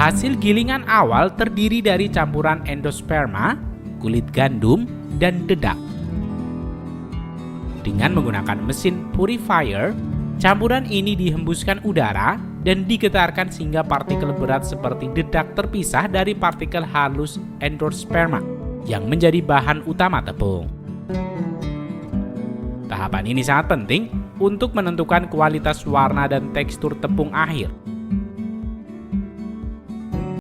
Hasil gilingan awal terdiri dari campuran endosperma, kulit gandum, dan dedak. Dengan menggunakan mesin purifier, campuran ini dihembuskan udara dan digetarkan sehingga partikel berat seperti dedak terpisah dari partikel halus endosperma yang menjadi bahan utama tepung. Tahapan ini sangat penting untuk menentukan kualitas warna dan tekstur tepung akhir.